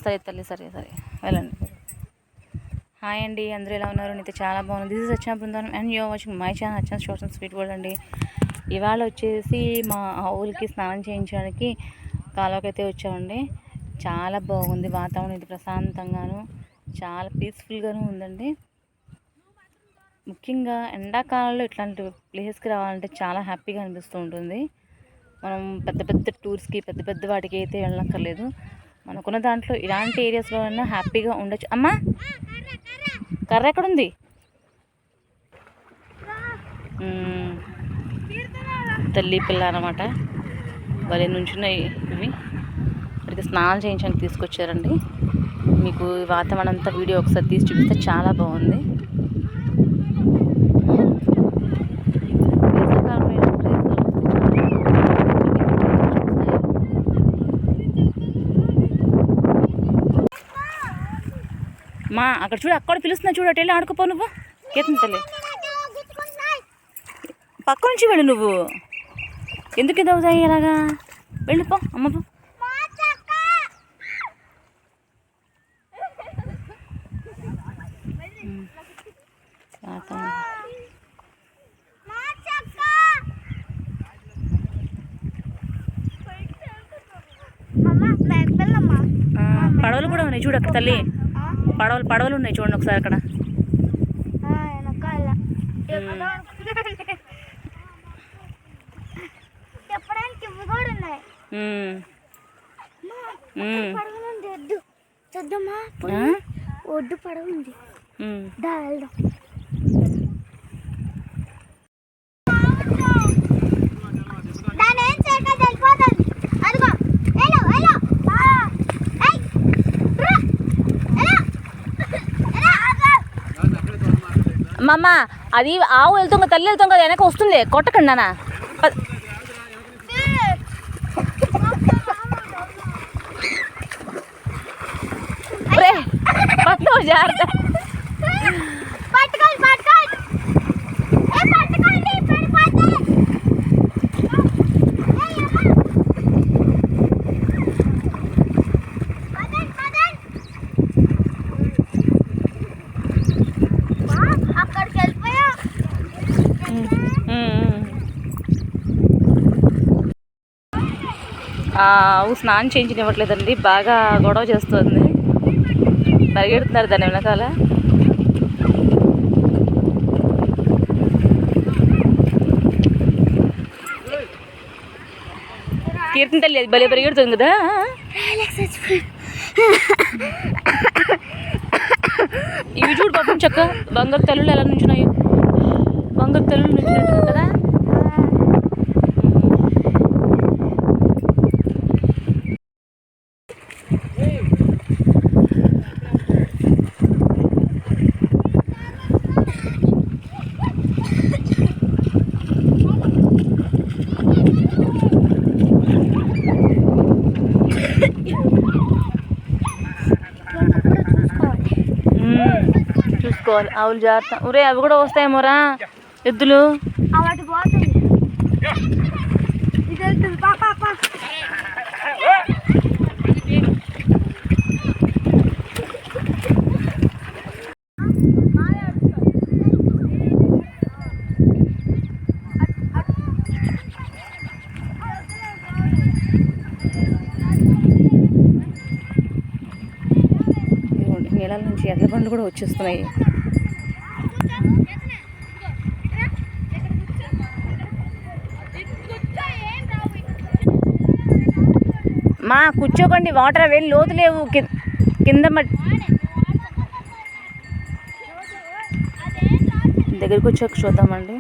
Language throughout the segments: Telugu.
సరే తల్లి, సరే సరే వెళ్ళండి. హాయ్ అండి, అందరూ ఎలా ఉన్నారు? నేనైతే చాలా బాగున్నాను. This is Archana Brindavanam and you're watching my channel Archana shorts and sweet world అండి. ఇవాళ వచ్చేసి మా ఆవులకి స్నానం చేయించడానికి కాలువకి అయితే వచ్చామండి. చాలా బాగుంది వాతావరణం, ఇది ప్రశాంతంగాను చాలా పీస్ఫుల్గాను ఉందండి. ముఖ్యంగా ఎండాకాలంలో ఇట్లాంటి ప్లేస్కి రావాలంటే చాలా హ్యాపీగా అనిపిస్తూ ఉంటుంది. మనం పెద్ద పెద్ద టూర్స్కి పెద్ద పెద్ద వాటికి అయితే వెళ్ళక్కర్లేదు. మనకున్న దాంట్లో ఇలాంటి ఏరియాస్లో అయినా హ్యాపీగా ఉండొచ్చు. అమ్మా కర్ర ఎక్కడుంది? తల్లి పిల్ల అన్నమాట. భలే నుంచున్నాయి ఇవి. ఇక్కడికి స్నానం చేయించడానికి తీసుకొచ్చారండి. మీకు వాతావరణం అంతా వీడియో ఒకసారి తీసి చూపిస్తే చాలా బాగుంది. మా అక్కడ చూడు, అక్కడ పిలుస్తున్నా చూడు, అటు వెళ్ళి ఆడుకోపో. నువ్వు కేతన్ తల్లి పక్క నుంచి వెళ్ళు. నువ్వు ఎందుకు ఇది అవుతాయి అలాగా? వెళ్ళిపో అమ్మపో. పడవలు కూడా ఉన్నాయి చూడు అక్కడ తల్లి. పడవలు ఉన్నాయి చూడండి ఒకసారి అక్కడ. ఒడ్డు పడవ ఉంది. అమ్మ అది ఆవు వెళ్తాం, తల్లి వెళ్తాం కదా, వెనక వస్తుంది. కొట్టకండి నాన్న. జాగ్రత్త. ఆవు స్నానం చేయించనివ్వట్లేదండి, బాగా గొడవ చేస్తుంది. పరిగెడుతున్నారు దాని వెనకాల. కీర్తన తల్లి అది భలే పరిగెడుతుంది కదా. ఇవి చూడు పాపం చక్క బంగారు తల్లులు ఎలా నుంచున్నాయో. బంగారు తల్లులు నుంచున్నట్టు కదా. చూసుకోవాలి ఆవులు జాగ్రత్త. ఊరే అవి కూడా వస్తాయేమోరా ఎద్దులు. నీళ్ళ నుంచి ఎడ్ల బండ్లు కూడా వచ్చేస్తున్నాయి. మా కూర్చోకండి, వాటర్ వెళ్ళి లోతు లేవు కింద. దగ్గరికి వచ్చాక చూద్దామండి.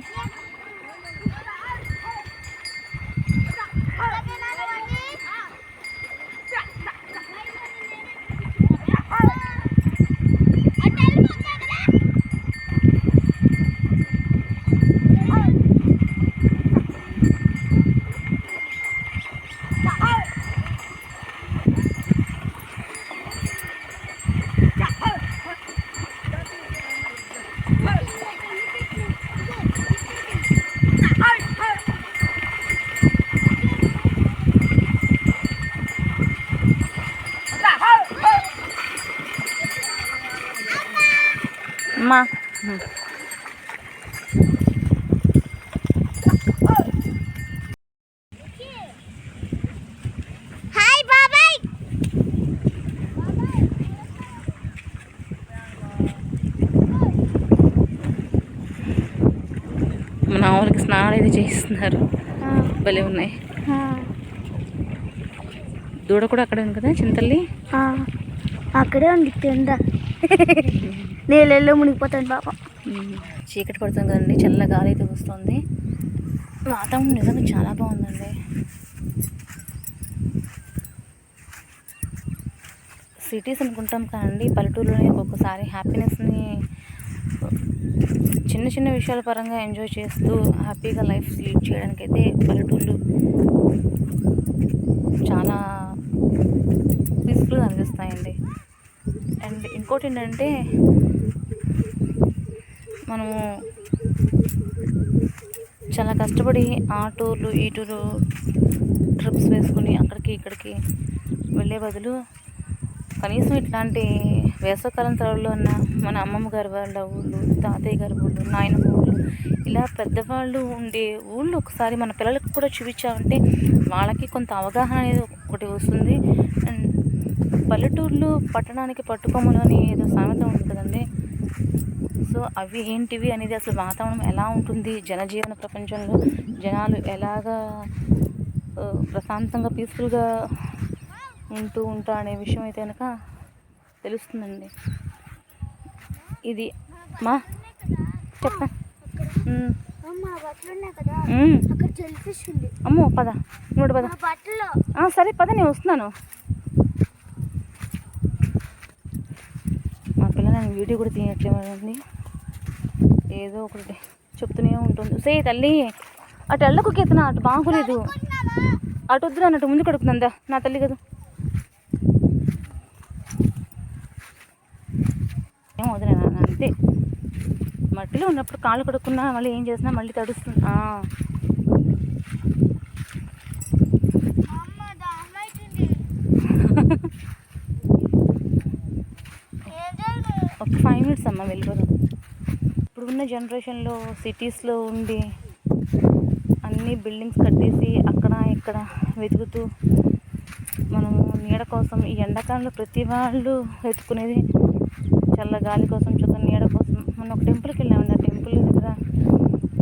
హాయ్ బాబాయ్. మన ఆవులకి స్నానాలు అయితే చేయిస్తున్నారు. భలే ఉన్నాయి. దూడ కూడా అక్కడే ఉంది కదా చింతల్లి. అక్కడే ఉంది కింద. నీళ్ళల్లో మునిగిపోతాను పాప. చీకటి పడుతుంది కదండి, చల్ల గాలి అయితే వస్తుంది. వాతావరణం నిజంగా చాలా బాగుందండి. సిటీస్ అనుకుంటాం కానండి, పల్లెటూరులోనే ఒక్కొక్కసారి హ్యాపీనెస్ని చిన్న చిన్న విషయాల పరంగా ఎంజాయ్ చేస్తూ హ్యాపీగా లైఫ్ లీడ్ చేయడానికైతే పల్లెటూళ్ళు చాలా పీస్ఫుల్గా అనిపిస్తాయండి. అండ్ ఇంకోటి ఏంటంటే మనము చాలా కష్టపడి ఆ టూర్లు ఈ టూరు ట్రిప్స్ వేసుకుని అక్కడికి ఇక్కడికి వెళ్ళే బదులు కనీసం ఇట్లాంటి వేసవకాలం సెలవుల్లో ఉన్న మన అమ్మమ్మ గారి వాళ్ళ ఊళ్ళు, తాతయ్య గారి ఊళ్ళు, నాయనమ్మ ఊళ్ళు, ఇలా పెద్దవాళ్ళు ఉండే ఊళ్ళు ఒకసారి మన పిల్లలకు కూడా చూపించామంటే వాళ్ళకి కొంత అవగాహన అనేది ఒకటి వస్తుంది. అండ్ పల్లెటూర్లు పట్టణానికి పట్టుకొమ్మలు అని ఏదో సామెత ఉంది కదండి. సో అవి ఏంటివి అనేది, అసలు వాతావరణం ఎలా ఉంటుంది, జనజీవన ప్రపంచంలో జనాలు ఎలాగా ప్రశాంతంగా పీస్ఫుల్గా ఉంటా అనే విషయం అయితే కనుక తెలుస్తుందండి. ఇది మా చెప్పా అమ్మో పద నూడు పద. సరే పద, నేను వస్తున్నాను. మా పిల్ల నేను వీడియో కూడా తీయట్లేదండి, ఏదో ఒకటి చెప్తూనే ఉంటుంది. సే తల్లి అటు వెళ్ళకు కేతన, అటు బాగోలేదు, అటు వద్దురా అన్నట్టు ముందు కడుపుతుందా నా తల్లి కదా. ఏం వదిలే నాన్న, అంతే. మట్టిలో ఉన్నప్పుడు కాళ్ళు కడుక్కున్నా మళ్ళీ ఏం చేసినా మళ్ళీ తడుస్తుంది. ఒక 5 minutes అమ్మ వెళ్ళిపోదాం. ఇప్పుడు ఉన్న జనరేషన్లో సిటీస్లో ఉండి అన్ని బిల్డింగ్స్ కట్టేసి అక్కడ ఇక్కడ వెతుకుతూ మనము నీడ కోసం, ఈ ఎండాకాలంలో ప్రతి వాళ్ళు వెతుకునేది చల్ల గాలి కోసం, చక్కని నీడ కోసం. మనం ఒక టెంపుల్కి వెళ్ళామండి, ఆ టెంపుల్ దగ్గర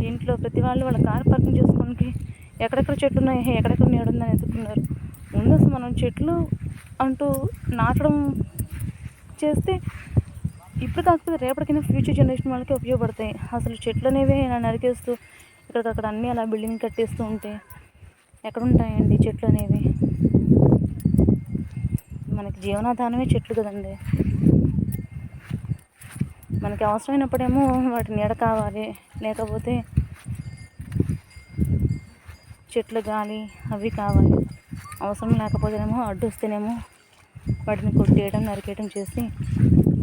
దీంట్లో ప్రతి వాళ్ళు వాళ్ళ కార్ పార్కింగ్ చేసుకోవడానికి ఎక్కడెక్కడ చెట్లు ఉన్నాయి, ఎక్కడెక్కడ నీడ ఉందని వెతుకున్నారు. ముందు అసలు మనం చెట్లు అంటూ నాటడం చేస్తే ఇప్పుడు కాకపోతే రేపటికైనా ఫ్యూచర్ జనరేషన్ వాళ్ళకి ఉపయోగపడతాయి. అసలు చెట్లు అనేవి నరికేస్తూ ఇక్కడికక్కడ అన్నీ అలా బిల్డింగ్ కట్టేస్తూ ఉంటే ఎక్కడుంటాయండి చెట్లు అనేవి? మనకి జీవనాధారమే చెట్లు కదండి. మనకి అవసరమైనప్పుడేమో వాటి నీడ కావాలి, లేకపోతే చెట్ల గాలి అవి కావాలి. అవసరం లేకపోతేనేమో అడ్డు వస్తేనేమో వాటిని కొట్టేయడం, నరికేయడం చేసి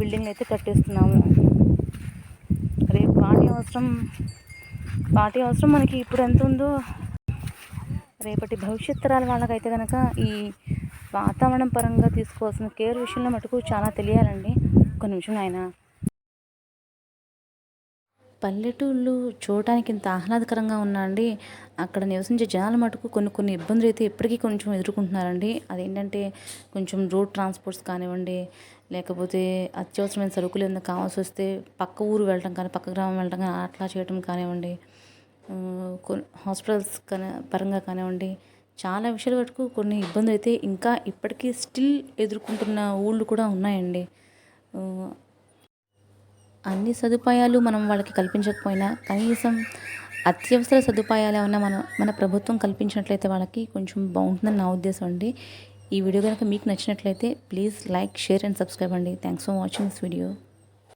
బిల్డింగ్లు అయితే కట్టేస్తున్నాము. రేపు వాటి అవసరం మనకి ఇప్పుడు ఎంత ఉందో రేపటి భవిష్యత్ తరాల వాళ్ళకైతే కనుక ఈ వాతావరణం పరంగా తీసుకోవాల్సిన కేర్ విషయంలో మటుకు చాలా తెలియాలండి. ఒక నిమిషం నాయన. పల్లెటూళ్ళు చూడటానికి ఇంత ఆహ్లాదకరంగా ఉన్నా అండి, అక్కడ నివసించే జనాల మటుకు కొన్ని ఇబ్బందులు అయితే ఇప్పటికీ కొంచెం ఎదుర్కొంటున్నారండి. అదేంటంటే కొంచెం రోడ్ ట్రాన్స్పోర్ట్స్ కానివ్వండి, లేకపోతే అత్యవసరమైన సరుకులు ఏమైనా కావాల్సి వస్తే పక్క ఊరు వెళ్ళడం కానీ, పక్క గ్రామం వెళ్ళడం కానీ అట్లా చేయడం కానివ్వండి, హాస్పిటల్స్ పరంగా కానివ్వండి, చాలా విషయాల వరకు కొన్ని ఇబ్బందులు అయితే ఇంకా ఇప్పటికీ స్టిల్ ఎదుర్కొంటున్న ఊళ్ళు కూడా ఉన్నాయండి. అన్ని సదుపాయాలు మనం వాళ్ళకి కల్పించకపోయినా కనీసం అత్యవసర సదుపాయాలు ఏమన్నా మన ప్రభుత్వం కల్పించినట్లయితే వాళ్ళకి కొంచెం బాగుంటుందని నా ఉద్దేశం అండి. ఈ వీడియో కనుక మీకు నచ్చినట్లయితే please like, share and subscribe అండి. Thanks for watching this video.